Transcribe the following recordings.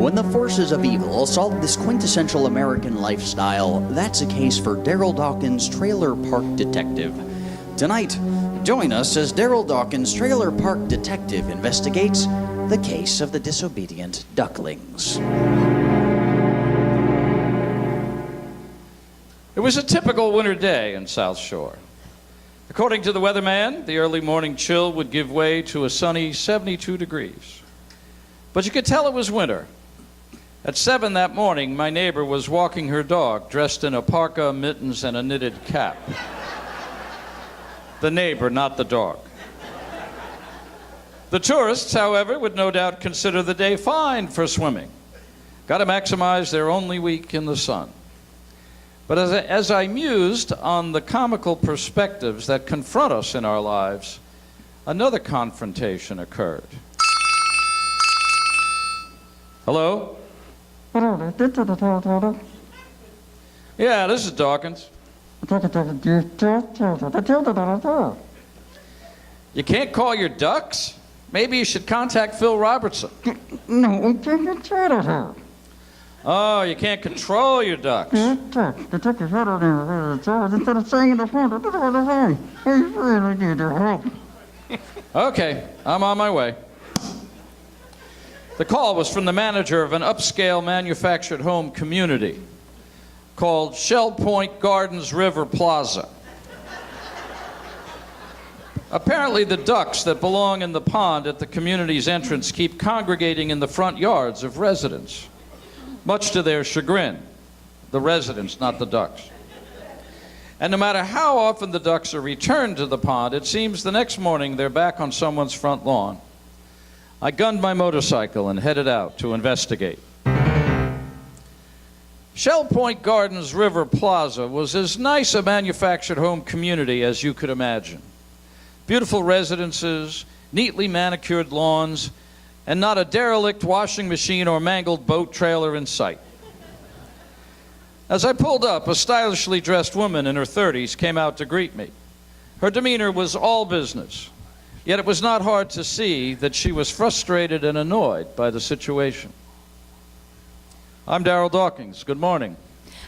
When the forces of evil assault this quintessential American lifestyle, that's a case for Darrel Dawkins, Trailer Park Detective. Tonight, join us as Darrel Dawkins, Trailer Park Detective, investigates the case of the disobedient Ducklings. It was a typical winter day in South Shore. According to the weatherman, the early morning chill would give way to a sunny 72 degrees. But you could tell it was winter. At 7 that morning, my neighbor was walking her dog dressed in a parka, mittens, and a knitted cap. The neighbor, not the dog. The tourists, however, would no doubt consider the day fine for swimming. Got to maximize their only week in the sun. But as I mused on the comical perspectives that confront us in our lives, another confrontation occurred. Hello? Yeah, this is Dawkins. You can't call your ducks? Maybe you should contact Phil Robertson. Oh, you can't control your ducks. Okay, I'm on my way. The call was from the manager of an upscale manufactured home community called Shell Point Gardens River Plaza. Apparently, the ducks that belong in the pond at the community's entrance keep congregating in the front yards of residents, much to their chagrin. The residents, not the ducks. And no matter how often the ducks are returned to the pond, it seems the next morning they're back on someone's front lawn. I gunned my motorcycle and headed out to investigate. Shell Point Gardens River Plaza was as nice a manufactured home community as you could imagine. Beautiful residences, neatly manicured lawns, and not a derelict washing machine or mangled boat trailer in sight. As I pulled up, a stylishly dressed woman in her 30s came out to greet me. Her demeanor was all business, yet it was not hard to see that she was frustrated and annoyed by the situation. I'm Darrel Dawkins. Good morning.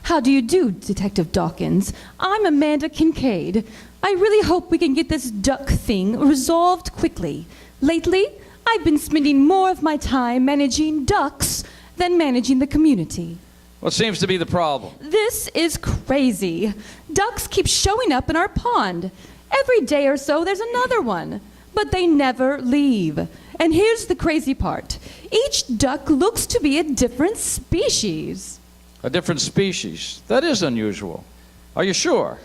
How do you do, Detective Dawkins? I'm Amanda Kincaid. I really hope we can get this duck thing resolved quickly. Lately, I've been spending more of my time managing ducks than managing the community. What seems to be the problem? This is crazy. Ducks keep showing up in our pond. Every day or so, there's another one. But they never leave. And here's the crazy part. Each duck looks to be a different species. A different species? That is unusual. Are you sure?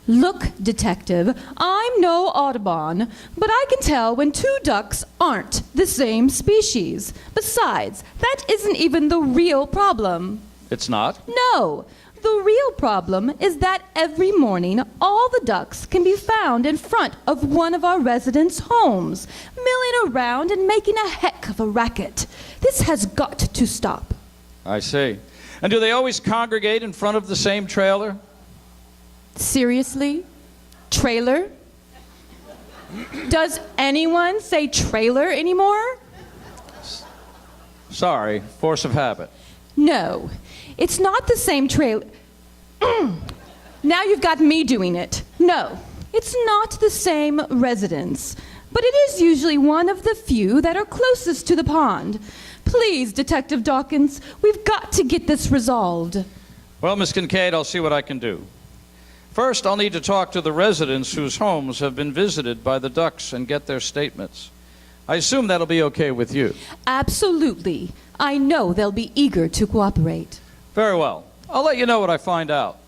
Look, Detective, I'm no Audubon, but I can tell when two ducks aren't the same species. Besides, that isn't even the real problem. It's not? No. The real problem is that every morning, all the ducks can be found in front of one of our residents' homes, milling around and making a heck of a racket. This has got to stop. I see. And do they always congregate in front of the same trailer? Seriously? Trailer? Does anyone say trailer anymore? Sorry, force of habit. No, it's not the same trailer. Now you've got me doing it. No, it's not the same residence, but it is usually one of the few that are closest to the pond. Please, Detective Dawkins, we've got to get this resolved. Well, Miss Kincaid, I'll see what I can do. First, I'll need to talk to the residents whose homes have been visited by the ducks and get their statements. I assume that'll be okay with you. Absolutely. I know they'll be eager to cooperate. Very well. I'll let you know what I find out.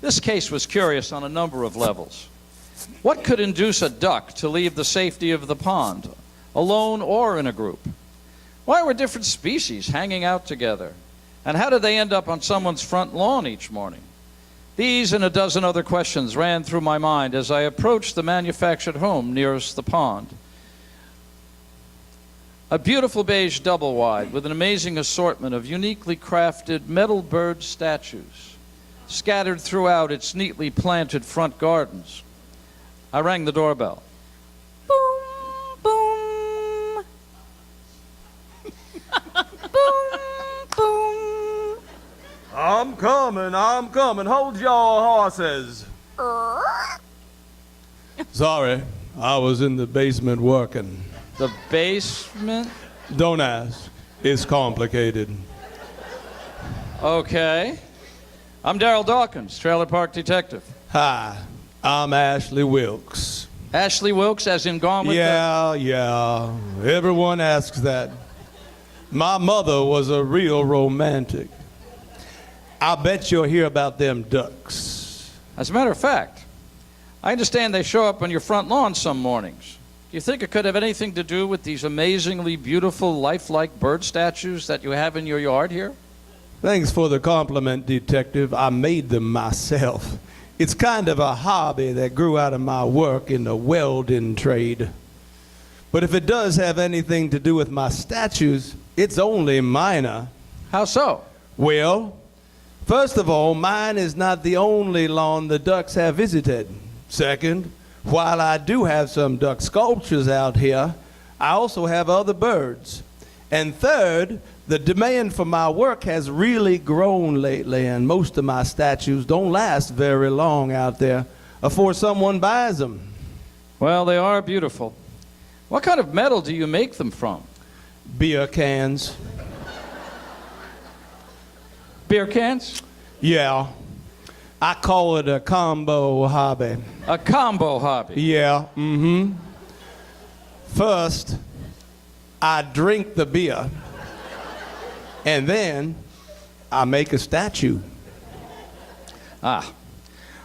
This case was curious on a number of levels. What could induce a duck to leave the safety of the pond, alone or in a group? Why were different species hanging out together? And how did they end up on someone's front lawn each morning? These and a dozen other questions ran through my mind as I approached the manufactured home nearest the pond. A beautiful beige double wide with an amazing assortment of uniquely crafted metal bird statues scattered throughout its neatly planted front gardens. I rang the doorbell. Boom, boom. I'm coming. Hold your horses. Sorry, I was in the basement working. The basement? Don't ask. It's complicated. Okay. I'm Darrel Dawkins, trailer park detective. Hi, I'm Ashley Wilkes. Ashley Wilkes, as in Gone with Yeah. Everyone asks that. My mother was a real romantic. I bet you'll hear about them ducks. As a matter of fact, I understand they show up on your front lawn some mornings. Do you think it could have anything to do with these amazingly beautiful, lifelike bird statues that you have in your yard here? Thanks for the compliment, Detective. I made them myself. It's kind of a hobby that grew out of my work in the welding trade. But if it does have anything to do with my statues, it's only minor. How so? Well, first of all, mine is not the only lawn the ducks have visited. Second, while I do have some duck sculptures out here, I also have other birds. And third, the demand for my work has really grown lately, and most of my statues don't last very long out there before someone buys them. Well, they are beautiful. What kind of metal do you make them from? Beer cans. Beer cans? Yeah. I call it a combo hobby. A combo hobby? Yeah, First, I drink the beer, and then I make a statue. Ah.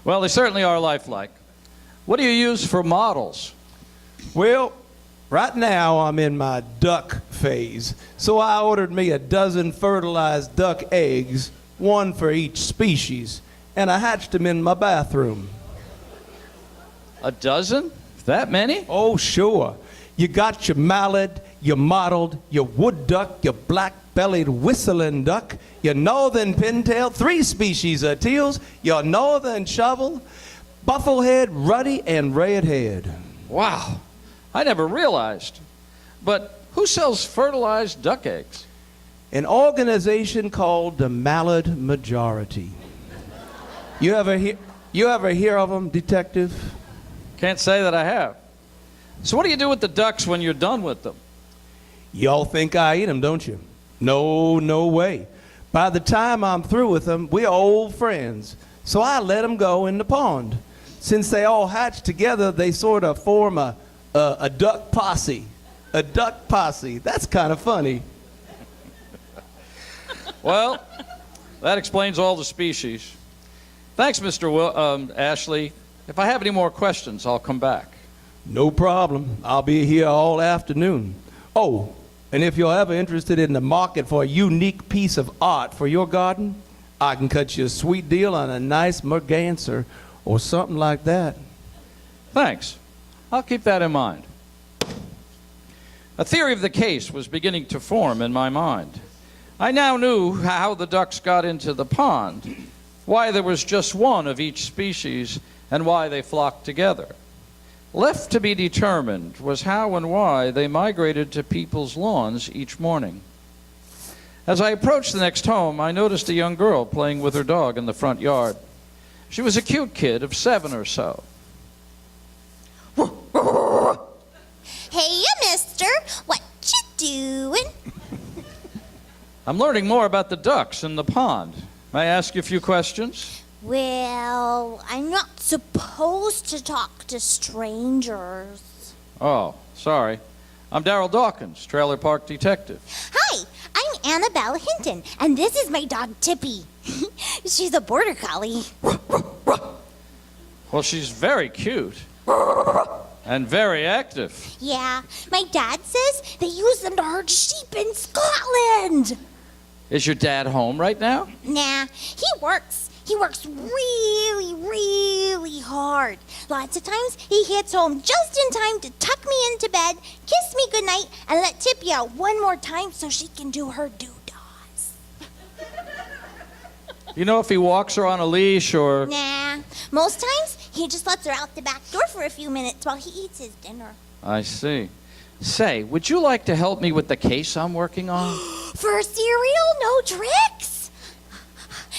Well, they certainly are lifelike. What do you use for models? Well, right now I'm in my duck phase, so I ordered me a dozen fertilized duck eggs, one for each species, and I hatched them in my bathroom. A dozen? That many? Oh, sure. You got your mallard, your mottled, your wood duck, your black-bellied whistling duck, your northern pintail, 3 species of teals, your northern shovel, bufflehead, ruddy, and redhead. Wow. I never realized. But who sells fertilized duck eggs? An organization called the Mallard Majority. You ever hear of them, Detective? Can't say that I have. So what do you do with the ducks when you're done with them? Y'all think I eat them, don't you? No way. By the time I'm through with them, we're old friends. So I let them go in the pond. Since they all hatch together, they sort of form a duck posse. A duck posse. That's kind of funny. Well, that explains all the species. Thanks, Mr. Ashley. If I have any more questions, I'll come back. No problem. I'll be here all afternoon. Oh, and if you're ever interested in the market for a unique piece of art for your garden, I can cut you a sweet deal on a nice merganser or something like that. Thanks. I'll keep that in mind. A theory of the case was beginning to form in my mind. I now knew how the ducks got into the pond, why there was just one of each species, and why they flocked together. Left to be determined was how and why they migrated to people's lawns each morning. As I approached the next home, I noticed a young girl playing with her dog in the front yard. She was a cute kid of 7 or so. Hey, mister, what you doing? I'm learning more about the ducks in the pond. May I ask you a few questions? Well, I'm not supposed to talk to strangers. Oh, sorry. I'm Darrel Dawkins, trailer park detective. Hi, I'm Annabelle Hinton, and this is my dog Tippy. She's a border collie. Well, she's very cute. And very active. Yeah, my dad says they use them to herd sheep in Scotland. Is your dad home right now? Nah, he works. He works really hard. Lots of times he gets home just in time to tuck me into bed, kiss me goodnight, and let Tippy out one more time so she can do her doodads. You know if he walks her on a leash or... Nah, most times he just lets her out the back door for a few minutes while he eats his dinner. I see. Say, would you like to help me with the case I'm working on? For cereal, no tricks?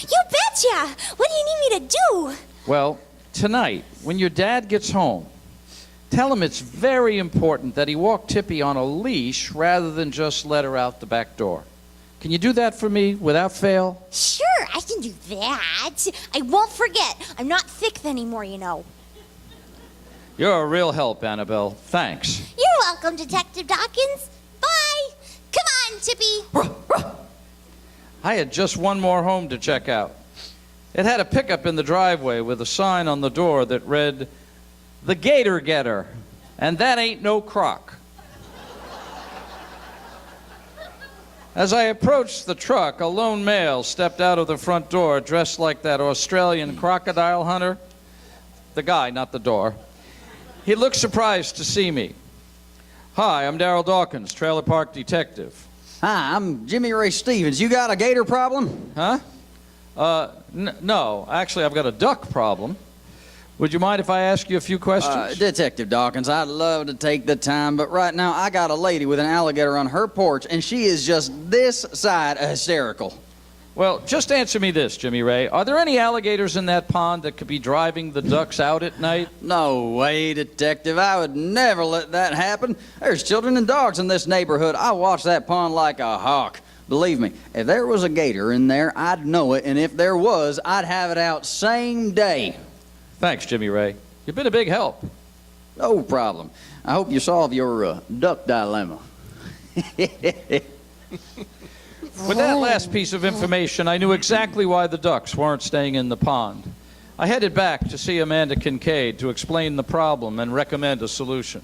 You Gotcha! What do you need me to do? Well, tonight, when your dad gets home, tell him it's very important that he walk Tippy on a leash rather than just let her out the back door. Can you do that for me without fail? Sure, I can do that. I won't forget. I'm not thick anymore, you know. You're a real help, Annabelle. Thanks. You're welcome, Detective Dawkins. Bye. Come on, Tippy. I had just one more home to check out. It had a pickup in the driveway with a sign on the door that read, "The Gator Getter," and that ain't no crock. As I approached the truck, a lone male stepped out of the front door dressed like that Australian crocodile hunter. The guy, not the door. He looked surprised to see me. Hi, I'm Darrel Dawkins, trailer park detective. Hi, I'm Jimmy Ray Stevens. You got a gator problem? Huh? No. Actually, I've got a duck problem. Would you mind if I ask you a few questions? Detective Dawkins, I'd love to take the time, but right now I got a lady with an alligator on her porch, and she is just this side of hysterical. Well, just answer me this, Jimmy Ray. Are there any alligators in that pond that could be driving the ducks out at night? No way, Detective. I would never let that happen. There's children and dogs in this neighborhood. I watch that pond like a hawk. Believe me, if there was a gator in there, I'd know it, and if there was, I'd have it out same day. Thanks, Jimmy Ray. You've been a big help. No problem. I hope you solve your duck dilemma. With that last piece of information, I knew exactly why the ducks weren't staying in the pond. I headed back to see Amanda Kincaid to explain the problem and recommend a solution.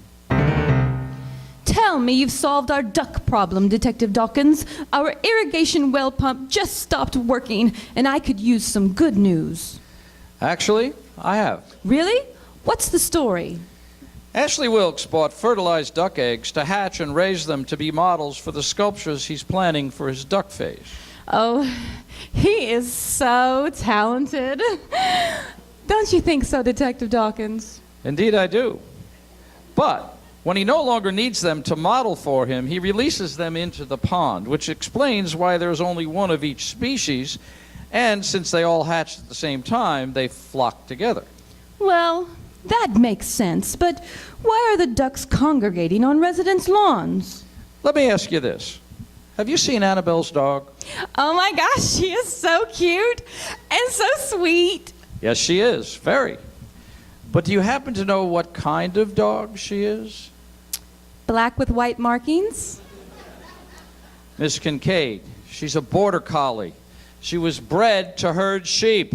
Tell me you've solved our duck problem, Detective Dawkins. Our irrigation well pump just stopped working, and I could use some good news. Actually, I have. Really? What's the story? Ashley Wilkes bought fertilized duck eggs to hatch and raise them to be models for the sculptures he's planning for his duck phase. Oh, he is so talented. Don't you think so, Detective Dawkins? Indeed, I do. But when he no longer needs them to model for him, he releases them into the pond, which explains why there's only one of each species. And since they all hatched at the same time, they flock together. Well, that makes sense, but why are the ducks congregating on residents' lawns? Let me ask you this. Have you seen Annabelle's dog? Oh my gosh, she is so cute and so sweet. Yes, she is. Very. But do you happen to know what kind of dog she is? Black with white markings? Miss Kincaid. She's a border collie. She was bred to herd sheep.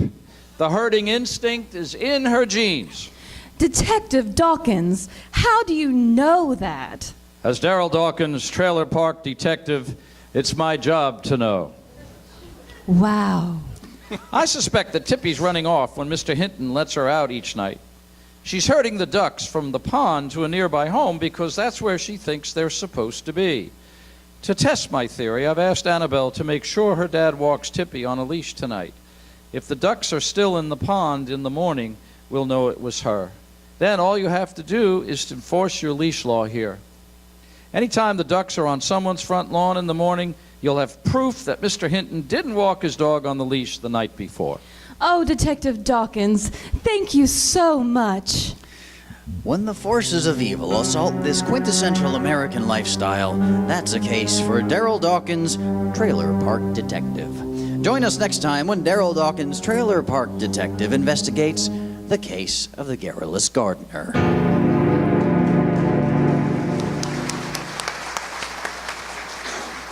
The herding instinct is in her genes. Detective Dawkins, how do you know that? As Darrel Dawkins, trailer park detective, it's my job to know. Wow. I suspect that Tippy's running off when Mr. Hinton lets her out each night. She's herding the ducks from the pond to a nearby home because that's where she thinks they're supposed to be. To test my theory, I've asked Annabelle to make sure her dad walks Tippy on a leash tonight. If the ducks are still in the pond in the morning, we'll know it was her. Then all you have to do is to enforce your leash law here. Anytime the ducks are on someone's front lawn in the morning, you'll have proof that Mr. Hinton didn't walk his dog on the leash the night before. Oh, Detective Dawkins, thank you so much. When the forces of evil assault this quintessential American lifestyle, that's a case for Darrel Dawkins, Trailer Park Detective. Join us next time when Darrel Dawkins, Trailer Park Detective, investigates the case of the garrulous gardener.